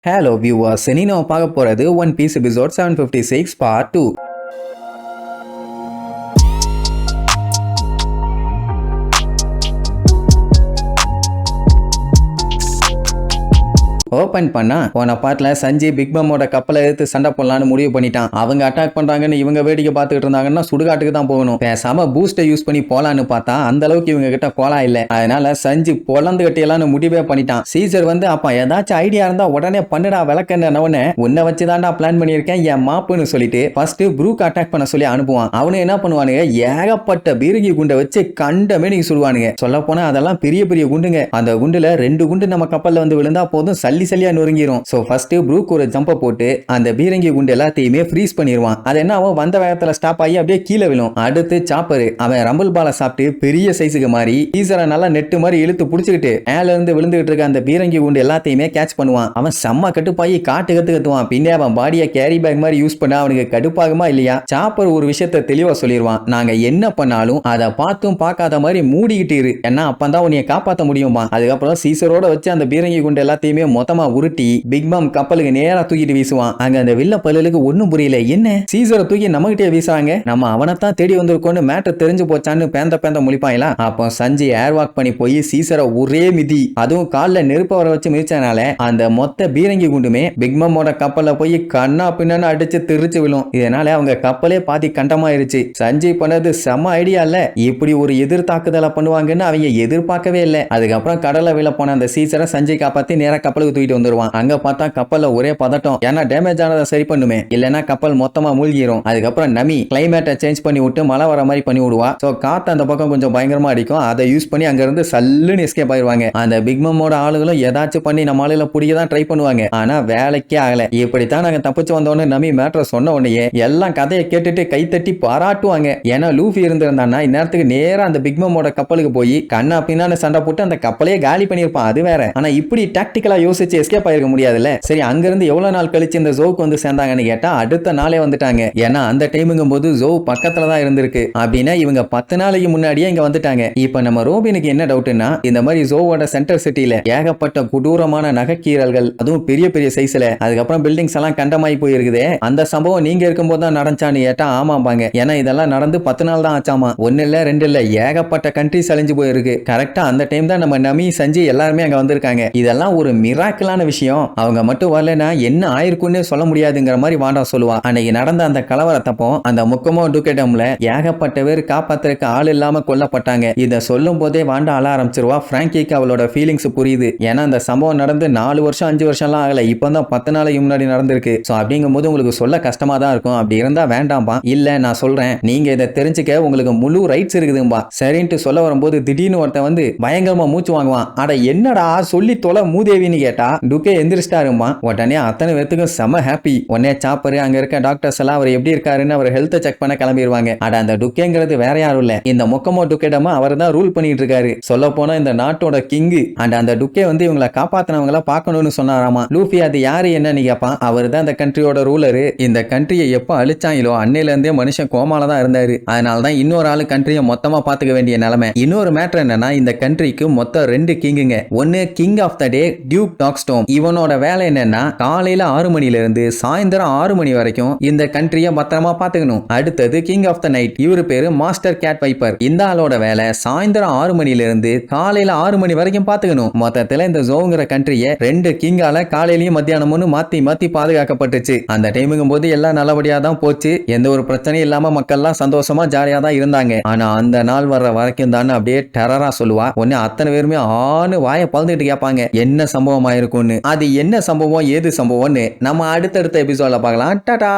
Hello viewers, இனி நம்ம பார்க்க போறது one piece episode 756 part 2. Open பண்ணா போன பாட்டுல சஞ்சய் பிக் பம்மோட கப்பலை எடுத்து சண்டை போடலான்னு முடிவு பண்ணிட்டான். அவங்க அட்டாக் பண்றாங்கன்னு இவங்க வேடிக்கை பார்த்துட்டு இருந்தாங்கன்னா சுடுகாட்டுக்கு தான் போகணும். பேசாம பூஸ்டை யூஸ் பண்ணி போலான்னு பார்த்தா அந்த அளவுக்கு இவங்க கிட்ட கோலா இல்ல. அதனால சஞ்சய் பொலந்து கட்டியலான்னு முடிவே பண்ணிட்டான். சீசர் வந்து அப்ப ஏதாச்சும் ஐடியா இருந்தா உடனே பண்ணுடா விளக்கன்னு உன்னை வச்சுதான்டா பிளான் பண்ணியிருக்கேன் என் மாப்புன்னு சொல்லிட்டு ஃபர்ஸ்ட் ப்ரூக் அட்டாக் பண்ண சொல்லி அனுப்புவான். அவனு என்ன பண்ணுவானுங்க, ஏகப்பட்ட பீரங்கி குண்டை வச்சு கண்டமே நீங்க சொல்லுவானுங்க. சொல்ல போனா அதெல்லாம் பெரிய பெரிய குண்டுங்க. அந்த குண்டுல 2 குண்டு நம்ம கப்பல்ல வந்து விழுந்தா போதும் சல்லியா நொறுங்கிரும். சோ ஃபர்ஸ்ட் ப்ரூக் ஒரு ஜம்ப போட்டு அந்த பீரங்கி குண்டு எல்லாத்தையுமே ஃப்ரீஸ் பண்ணிடுவான். அது என்ன அவன் வந்த வேகத்துல ஸ்டாப் ஆகி அப்படியே கீழே விழும். அடுத்து சாப்பர் அவன் ரம்பிள் பாலை சாப்பிட்டு பெரிய சைஸுக்கு மாறி டீசரை நல்லா நெட்டு மாதிரி இழுத்து புடிச்சுக்கிட்டு மேல இருந்து விழுந்துகிட்டு இருக்க அந்த பீரங்கி குண்டு எல்லாத்தையுமே கேட்ச் பண்ணுவான். அவன் செம்ம கட்டுப்பாயி கத்துவான். பின்னே அவன் பாடியை கேரி பேக் மாதிரி யூஸ் பண்ண அவனுக்கு கடுப்பாகுமா இல்லையா? சாப்பர் ஒரு விஷயத்தை தெளிவா சொல்லிடுவான். நாங்க என்ன பண்ணாலும் அதை பார்த்தும் பார்க்காத மாதிரி மூடிக்கிட்டு இரு, ஏன்னா அப்பதான் உன்னைய காப்பாற்ற முடியுமா. அதுக்கப்புறம் சீசரோட வச்சு அந்த பீரங்கி குண்டு எல்லாத்தையுமே மொத்தமா உருட்டி பிக் பம் கப்பலுக்கு நேரா தூக்கிட்டு வீசுவான். அங்க அந்த வில்ல பல்லுக்கு ஒண்ணும் புரியல, என்ன சீசரை தூக்கி நம்மகிட்டே வீசுறாங்க, நம்ம அவனைத்தான் தேடி வந்திருக்கோன்னு மேட்டர் தெரிஞ்சு போச்சான்னு பேந்த முழிப்பாங்களா. அப்போ சஞ்சய் ஏர் வாக் பண்ணி போய் சீசரை ஒரே மிதி, அதுவும் கால்ல நெருப்ப வர வச்சு மிதிச்சனால அந்த மொத்த பீரங்கி குண்டுமே பிக் பம்மோட கப்பல்ல போய் கண்ணா பின்னு அடிச்சு திருச்சு விழும். இதனால அவங்க கப்பலே பாதி கண்டமாயிருச்சு. சஞ்சய் பண்ணது செம ஐடியா இல்ல, இப்படி ஒரு எதிர் தாக்குதலை பண்ணுவாங்கன்னு அவங்க எதிர்பார்க்கவே இல்லை. அதுக்கப்புறம் கடலை விழ போன அந்த சீசரை சஞ்சய் காப்பாத்தி நேரா கப்பலுக்கு தூக்கிட்டு வந்துருவான். அங்க பார்த்தா கப்பல்ல ஒரே பதட்டம், ஏன்னா டேமேஜ் ஆனதை சரி பண்ணுமே, இல்லைன்னா கப்பல் மொத்தமா மூழ்கிரும். அதுக்கப்புறம் நமி கிளைமேட்டை சேஞ்ச் பண்ணி விட்டு மழை வர மாதிரி பண்ணி விடுவா. சோ காத்து அந்த பக்கம் கொஞ்சம் பயங்கரமா அடிக்கும். அதை யூஸ் பண்ணி அங்க இருந்து சல்லுன்னு எஸ்கேப் ஆயிருவாங்க. அந்த பிக் மம்மோட ஆளுகளும் ஏதாச்சும் பண்ணி நம்ம ஆளுல புடிக்க தான் ட்ரை பண்ணுவாங்க. ஆனா வேலைக்கே ஆகல. இப்படித்தான் நாங்க தப்பிச்சு வந்தோன்னு நமி மேட்டர் சொன்ன உடனே எல்லாம் கதையை கேட்டுட்டு கைத்தட்டி பாராட்டுவாங்க. ஏன்னா லூஃபி இருந்திருந்தான்னா இந்நேரத்துக்கு நேரா அந்த பிக் மம்மோட கப்பலுக்கு போய் கண்ணா பின்னான்னு சண்டை போட்டு அந்த கப்பலையே காலி பண்ணிருப்பான். அது வேற. ஆனா இப்படி டாக்டிக்கலா யோசிச்சு எஸ்கேப் ஆயிருக்க முடியாதுல்ல. சரி, அங்கிருந்து எவ்வளவு நாள் கழிச்சு இந்த ஜோவுக்கு வந்து சேர்ந்தாங்கன்னு கேட்டா அடுத்த நாளே வந்துட்டாங்க. ஏன்னா அந்த டைமுங்கும் போது ஜோ பக்கத்துல தான் இருந்திருக்கு. அப்படின்னா இவங்க 10 நாளைக்கு முன்னாடியே இங்க வந்துட்டாங்க. இப்ப நம்ம ரோபினுக்கு என்ன டவுட்னா, இந்த மாதிரி ஜோவோட சென்டர் சிட்டில ஏகப்பட்ட கொடூரமான நகைக்கீரல்கள், அதுவும் பெரிய பெரிய சைஸ்ல, அதுக்கப்புறம் பில்டிங்ஸ் எல்லாம் கண்டமாயி போயிருக்குதே, அந்த சம்பவம் நீங்க இருக்கும்போது தான் நடந்துச்சான்னு கேட்டா ஆமாம்பாங்க. ஏன்னா இதெல்லாம் நடந்து 10 நாள் தான் ஆச்சாமா. 1 இல்ல 2 இல்ல, ஏகப்பட்ட கண்ட்ரிஸ் அழிஞ்சு போயிருக்கு. கரெக்டா அந்த டைம் தான் நம்ம நமி சஞ்சய் எல்லாருமே அங்க வந்திருக்காங்க. இதெல்லாம் ஒரு மிராக்கிளான விஷயம். அவங்க மட்டும் வரலனா என்ன ஆயிருக்குன்னு சொல்ல முடியாதுங்கிற மாதிரி வாண்டா சொல்லுவா. அன்னைக்கு நடந்த அந்த கலவரத்தப்போ அந்த முக்கமோ டுக்கெட்டம்ல ஏகப்பட்ட பேர் காப்பாத்துறதுக்கு ஆள் இல்லாம கொல்லப்பட்டாங்க. இத சொல்லும் போதே வாண்டா அழ ஆரம்பிச்சிருவா. பிராங்கிக்கு அவளோட ஃபீலிங்ஸ் புரியுது. ஏன்னா அந்த சம்பவம் நடந்து 4 வருஷம் 5 வருஷம்லாம் ஆகல, இப்பதான் 10 நாளைக்கு முன்னாடி நடந்திருக்கு. சோ அப்படிங்கும் போது உங்களுக்கு சொல்ல கஷ்டமா தான் இருக்கும். அப்படி இருந்தா வேண்டாம்பா, இல்ல நான் சொல்றேன், நீங்க இதை தெரிஞ்சுக்க உங்களுக்கு முழு ரைட்ஸ் இருக்குதும்பா. சரின்ட்டு சொல்ல வரும்போது திடீர்னு ஒருத்தன் வந்து பயங்கரமா மூச்சு வாங்குவான். அட என்னடா சொல்லி தொலை மூதேவின்னு கேட்டா டுக்கே எந்திரிச்சிட்டாருமா. உடனே அத்தனை பேத்துக்கும் செம ஹாப்பி. உடனே சாப்பரு அங்க இருக்க டாக்டர்ஸ் எல்லாம் அவர் எப்படி இருக்காருன்னு அவர் ஹெல்த்தை செக் பண்ண கிளம்பிடுவாங்க. அட அந்த டுக்கேங்கிறது வேற யாரும் இல்ல, இந்த மொக்கமோ டுக்கேடமா அவர் தான் ரூல் பண்ணிட்டு இருக்காரு. சொல்ல போனா இந்த நாட்டோட கிங்கு. அண்ட் அந்த டுக்கே வந்து இவங்களை காப்பாத்தினவங்கள பார்க்கணும்னு சொன்னாராமா. லூஃபி அது யாரு என்னன்னு கேட்பான். அவர் தான் இந்த கண்ட்ரியோட ரூலரு. இந்த கண்ட்ரியை எப்ப அழிச்சாங்களோ அன்னையில இருந்தே மனுஷன் கோமால தான் இருந்தாரு. அதனாலதான் இன்னொரு ஆளு கண்ட்ரியை மொத்தமா பாத்துக்க வேண்டிய நிலைமை. இன்னொரு மேட்டர் என்னன்னா, இந்த கண்ட்ரிக்கு மொத்தம் 2 கிங்குங்க. ஒன்னு king of the day duke டாக்ஸ்டோம். இவனோட வேலை என்னன்னா, காலையில 6 மணில இருந்து சாயந்தரம் 6 மணி வரைக்கும் இந்த கண்ட்ரிய பத்திரமா பாத்துக்கணும். அடுத்தது கிங் ஆஃப் த நைட், இவரு பேரு மாஸ்டர் கேட் வைப்பர். இந்த ஆளோட வேலை சாயந்தரம் 6 மணில இருந்து காலையில 6 மணி வரைக்கும் பாத்துக்கணும். மொத்தத்துல இந்த ஜோங்கிற கண்ட்ரிய 2 கிங்கால காலையிலயும் மத்தியானமும் மாத்தி மாத்தி பாதுகாக்கப்பட்டுச்சு. அந்த டைமுங்கும் போது எல்லாம் நல்லபடியா தான் போச்சு. எந்த ஒரு பிரச்சனையும் இல்லாம மக்கள்லாம் சந்தோஷமா ஜாலியா தான் இருந்தாங்க. ஆனா அந்த நாள் வர்ற வரைக்கும் தான் அப்படியே டெரரா சொல்லுவா. ஒன்னு அத்தனை பேருமே ஆணு வாயை பழுந்துட்டு கேட்பாங்க என்ன சம்பவம் ஆயிருக்கும்னு. அது என்ன சம்பவம் ஏது சம்பவம்னு நம்ம அடுத்தடுத்த எபிசோட்ல பார்க்கலாம். டாடா.